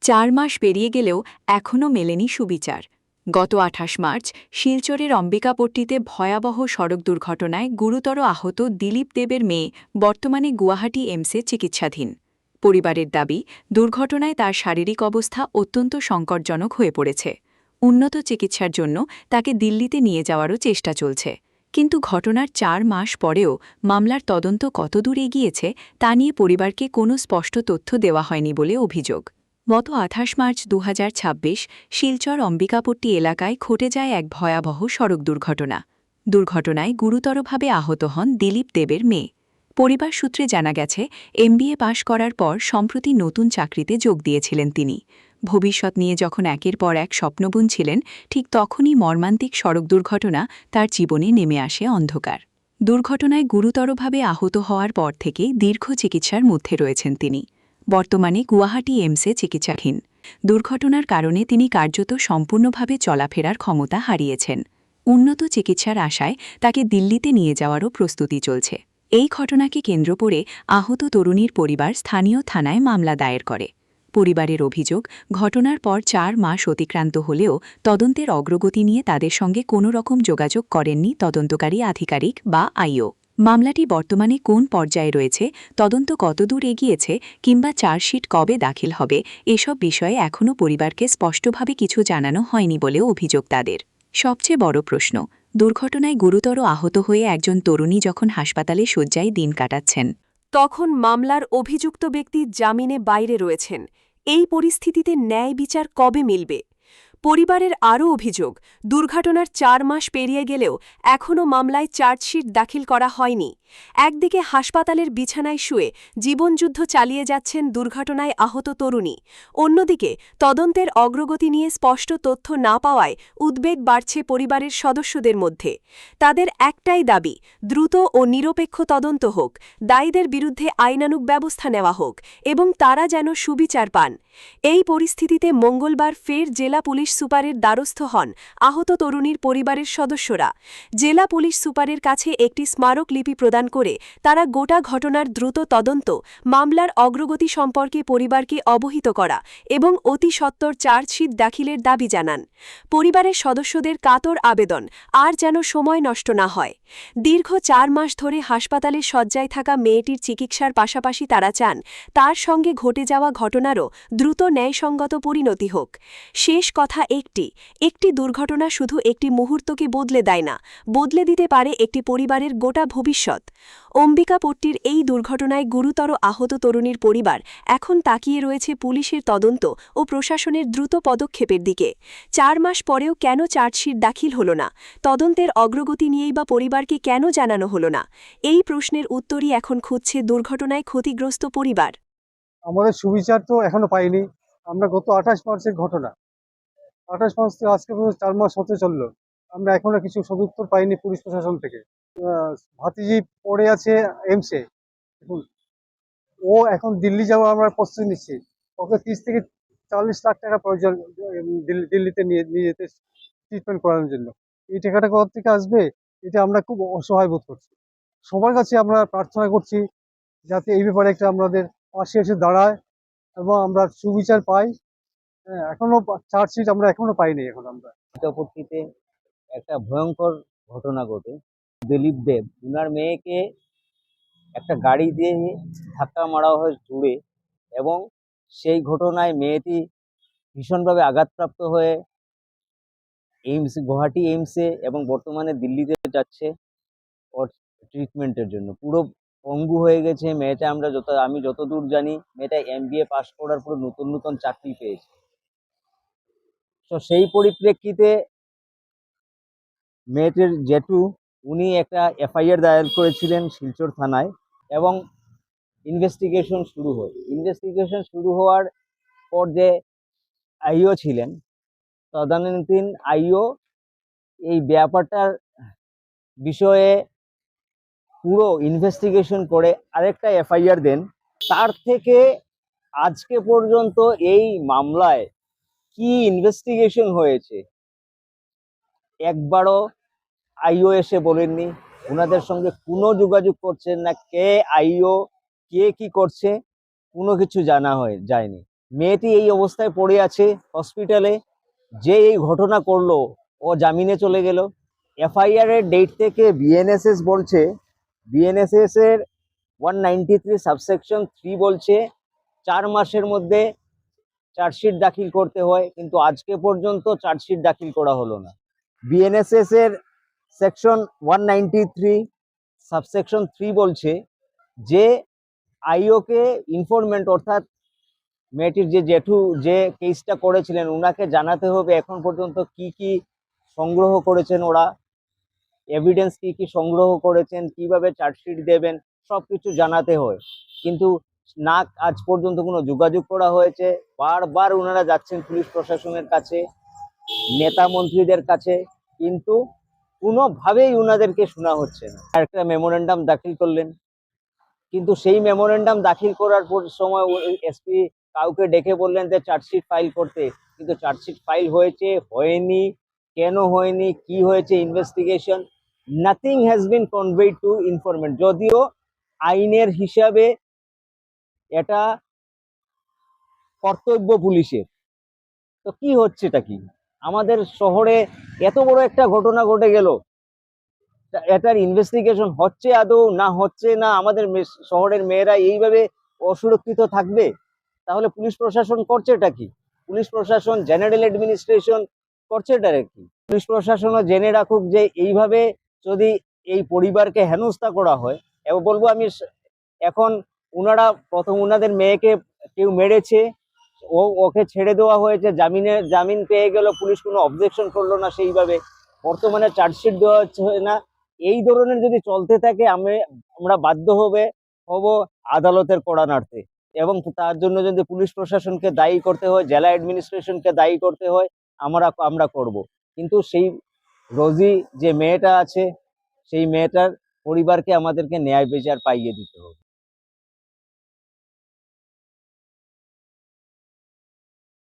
4 মাস পেরিয়ে গেলেও এখনও মেলেনি সুবিচার। গত 28 মার্চ শিলচরের অম্বিকাপট্টিতে ভয়াবহ সড়ক দুর্ঘটনায় গুরুতর আহত দিলীপ দেবের মেয়ে বর্তমানে গুয়াহাটি এইমসে চিকিৎসাধীন। পরিবারের দাবি, দুর্ঘটনায় তার শারীরিক অবস্থা অত্যন্ত সংকটজনক হয়ে পড়েছে। উন্নত চিকিৎসার জন্য তাকে দিল্লিতে নিয়ে যাওয়ারও চেষ্টা চলছে। কিন্তু ঘটনার 4 মাস পরেও মামলার তদন্ত কতদূর এগিয়েছে তা নিয়ে পরিবারকে কোনো স্পষ্ট তথ্য দেওয়া হয়নি বলে অভিযোগ। গত 28 মার্চ 2026 শিলচর অম্বিকাপট্টি এলাকায় ঘটে যায় এক ভয়াবহ সড়ক দুর্ঘটনা। দুর্ঘটনায় গুরুতরভাবে আহত হন দিলীপ দেবের মেয়ে। পরিবার সূত্রে জানা গেছে, এমবিএ পাশ করার পর সম্প্রতি নতুন চাকরিতে যোগ দিয়েছিলেন তিনি। ভবিষ্যৎ নিয়ে যখন একের পর এক স্বপ্ন বুনছিলেন, ঠিক তখনই মর্মান্তিক সড়ক দুর্ঘটনা তার জীবনে নেমে আসে অন্ধকার। দুর্ঘটনায় গুরুতরভাবে আহত হওয়ার পর থেকেই দীর্ঘ চিকিৎসার মধ্যে রয়েছেন তিনি। বর্তমানে গুয়াহাটি এইমসে চিকিৎসাধীন। দুর্ঘটনার কারণে তিনি কার্যত সম্পূর্ণভাবে চলাফেরার ক্ষমতা হারিয়েছেন। উন্নত চিকিৎসার আশায় তাকে দিল্লিতে নিয়ে যাওয়ারও প্রস্তুতি চলছে। এই ঘটনাকে কেন্দ্র করে আহত তরুণীর পরিবার স্থানীয় থানায় মামলা দায়ের করে। পরিবারের অভিযোগ, ঘটনার পর 4 মাস অতিক্রান্ত হলেও তদন্তের অগ্রগতি নিয়ে তাদের সঙ্গে কোনো রকম যোগাযোগ করেননি তদন্তকারী আধিকারিক বা আইও। মামলাটি বর্তমানে কোন পর্যায়ে রয়েছে, তদন্ত কতদূর এগিয়েছে কিংবা চার্জশিট কবে দাখিল হবে, এসব বিষয়ে এখনও পরিবারকে স্পষ্টভাবে কিছু জানানো হয়নি বলেও অভিযোগ তাদের। সবচেয়ে বড় প্রশ্ন, দুর্ঘটনায় গুরুতর আহত হয়ে একজন তরুণী যখন হাসপাতালে শয্যায় দিন কাটাচ্ছেন, তখন মামলার অভিযুক্ত ব্যক্তি জামিনে বাইরে রয়েছেন। এই পরিস্থিতিতে ন্যায় বিচার কবে মিলবে? পরিবারের আরও অভিযোগ, দুর্ঘটনার 4 মাস পেরিয়ে গেলেও এখনও মামলায় চার্জশিট দাখিল করা হয়নি। একদিকে হাসপাতালের বিছানায় শুয়ে জীবনযুদ্ধ চালিয়ে যাচ্ছেন দুর্ঘটনায় আহত তরুণী, অন্যদিকে তদন্তের অগ্রগতি নিয়ে স্পষ্ট তথ্য না পাওয়ায় উদ্বেগ বাড়ছে পরিবারের সদস্যদের মধ্যে। তাদের একটাই দাবি, দ্রুত ও নিরপেক্ষ তদন্ত হোক, দায়ীদের বিরুদ্ধে আইনানুগ ব্যবস্থা নেওয়া হোক এবং তারা যেন সুবিচার পান। এই পরিস্থিতিতে মঙ্গলবার ফের জেলা পুলিশ সুপারের দ্বারস্থ হন আহত তরুণীর পরিবারের সদস্যরা। জেলা পুলিশ সুপারের কাছে একটি স্মারকলিপি প্রদান করে তারা গোটা ঘটনার দ্রুত তদন্ত, মামলার অগ্রগতি সম্পর্কে পরিবারকে অবহিত করা এবং অতি সত্বর চার্জশিট দাখিলের দাবি জানান। পরিবারের সদস্যদের কাতর আবেদন, আর যেন সময় নষ্ট না হয়। দীর্ঘ 4 মাস ধরে হাসপাতালে শয্যায় থাকা মেয়েটির চিকিৎসার পাশাপাশি তারা চান তার সঙ্গে ঘটে যাওয়া ঘটনারও দ্রুত ন্যায়সঙ্গত পরিণতি হোক। শেষ কথা একটি দুর্ঘটনা শুধু একটি মুহূর্তকে বদলে দেয় না, বদলে দিতে পারে একটি পরিবারের গোটা ভবিষ্যৎ। অম্বিকাপট্টির এই দুর্ঘটনায় গুরুতর আহত তরুণীর পরিবার এখন তাকিয়ে রয়েছে পুলিশের তদন্ত ও প্রশাসনের দ্রুত পদক্ষেপের দিকে। 4 মাস পরেও কেন চার্জশিট দাখিল হল না? তদন্তের অগ্রগতি নিয়েই বা পরিবারকে কেন জানানো হল না? এই প্রশ্নের উত্তরই এখন খুঁজছে দুর্ঘটনায় ক্ষতিগ্রস্ত পরিবার। আমাদের সুবিচার তো এখনো পাইনি। আমরা গত 28 মার্চের ঘটনা, 28 মার্চ থেকে আজকে পর্যন্ত 4 মাস হতে চললো, আমরা এখনো কিছু সদুত্তর পাইনি পুলিশ প্রশাসন থেকে। ভাতিজি পড়ে আছে এইমসে। এখন ও এখন দিল্লি যাওয়া আমরা প্রস্তুতি নিচ্ছি। ওকে 30 থেকে 40 লাখ টাকা প্রয়োজন দিল্লিতে নিয়ে নিয়ে যেতে, ট্রিটমেন্ট করানোর জন্য। এই টাকাটা কোথা থেকে আসবে, এটা আমরা খুব অসহায় বোধ করছি। সবার কাছে আমরা প্রার্থনা করছি যাতে এই ব্যাপারে একটা আমাদের পাশে এসে দাঁড়ায় এবং আমরা সুবিচার পাই। হ্যাঁ, এখনো চার্জশিট আমরা এখনো পাইনি। এখন আমরা অম্বিকাপট্টিতে একটা ভয়ঙ্কর ঘটনা ঘটে। দিলীপ দেব উনার মেয়েকে একটা গাড়ি দিয়ে ধাক্কা মারা হয় জুড়ে, এবং সেই ঘটনায় মেয়েটি ভীষণভাবে আঘাতপ্রাপ্ত হয়ে গুয়াহাটি এইমসে এবং বর্তমানে দিল্লিতে যাচ্ছে ওর ট্রিটমেন্টের জন্য। পুরো পঙ্গু হয়ে গেছে মেয়েটা। আমি যতদূর জানি মেয়েটা এমবিএ পাস করার পর নতুন নতুন চাকরি পেয়েছে। তো সেই পরিপ্রেক্ষিতে মেয়েটির জেঠু উনি একটা এফআইআর দায়ের করেছিলেন শিলচর থানায়, এবং ইনভেস্টিগেশন শুরু হওয়ার পর যে আইও ছিলেন, তদানীন্তন আইও এই ব্যাপারটার বিষয়ে পুরো ইনভেস্টিগেশন করে আরেকটা এফআইআর দেন। তার থেকে আজকে পর্যন্ত এই মামলায় কি ইনভেস্টিগেশন হয়েছে একবারও আইও এসে বলেননি। ওনাদের সঙ্গে কোনো যোগাযোগ করছেন না। কে আইও, কে কি করছে, কোনো কিছু জানা যায়নি। মেয়েটি এই অবস্থায় পড়ে আছে হসপিটালে। যে এই ঘটনা করলো ও জামিনে চলে গেল। এফআইআর এর ডেট থেকে বিএনএসএস বলছে, বিএনএসএস এর 193 সাবসেকশন 3 বলছে 4 মাসের মধ্যে চার্জশিট দাখিল করতে হয়, কিন্তু আজকে পর্যন্ত চার্জশিট দাখিল করা হলো না। বিএনএসএস এর সেকশন 193 সাবসেকশন 3 বলছে যে আইওকে ইনফরমেন্ট অর্থাৎ মেয়েটির যে জেঠু যে কেসটা করেছিলেন ওনাকে জানাতে হবে এখন পর্যন্ত কি কি সংগ্রহ করেছেন ওরা, এভিডেন্স কি কি সংগ্রহ করেছেন, কিভাবে চার্জশিট দেবেন, সবকিছু জানাতে হয়। কিন্তু না আজ পর্যন্ত কোনো যোগাযোগ করা হয়েছে। বারবার ওনারা যাচ্ছেন পুলিশ প্রশাসনের কাছে, নেতা মন্ত্রীদের কাছে, কিন্তু কোনোভাবেই ওনাদেরকে শোনা হচ্ছে না। আর একটা মেমোরেন্ডাম দাখিল করলেন, কিন্তু সেই মেমোরেন্ডাম দাখিল করার পর সময় এসপি কাউকে ডেকে বললেন যে চার্জশিট ফাইল করতে, কিন্তু চার্জশিট ফাইল হয়েছে হয়নি, কেন হয়নি, কি হয়েছে investigation, nothing has been conveyed to informant. যদিও আইনের হিসাবে এটা কর্তব্য পুলিশের, তো কি হচ্ছেটা কি? আমাদের শহরে এত বড় একটা ঘটনা ঘটে গেল, এটার ইনভেস্টিগেশন হচ্ছে আদৌ না হচ্ছে না, আমাদের শহরের মেয়েরা এইভাবে অসুরক্ষিত থাকবে? তাহলে পুলিশ প্রশাসন করছেটা কি? পুলিশ প্রশাসন, জেনারেল অ্যাডমিনিস্ট্রেশন করছেটা কি? পুলিশ প্রশাসনও জেনে রাখুক যে এইভাবে যদি এই পরিবারকে হেনস্থা করা হয়। এবং বলবো আমি এখন ওনারা প্রথম ওনাদের মেয়েকে কেউ মেরেছে, ওকে ছেড়ে দেওয়া হয়েছে, জামিন পেয়ে গেল, পুলিশ কোনো অবজেকশন করলো না সেইভাবে, বর্তমানে চার্জশিট দেওয়া হচ্ছে না। এই ধরনের যদি চলতে থাকে আমরা বাধ্য হব আদালতের কড়া নাড়তে, এবং তার জন্য যদি পুলিশ প্রশাসনকে দায়ী করতে হয়, জেলা অ্যাডমিনিস্ট্রেশনকে দায়ী করতে হয়, আমরা করব। কিন্তু সেই রোজি যে মেয়েটা আছে, সেই মেয়েটার পরিবারকে আমাদেরকে ন্যায় বিচার পাইয়ে দিতে হবে।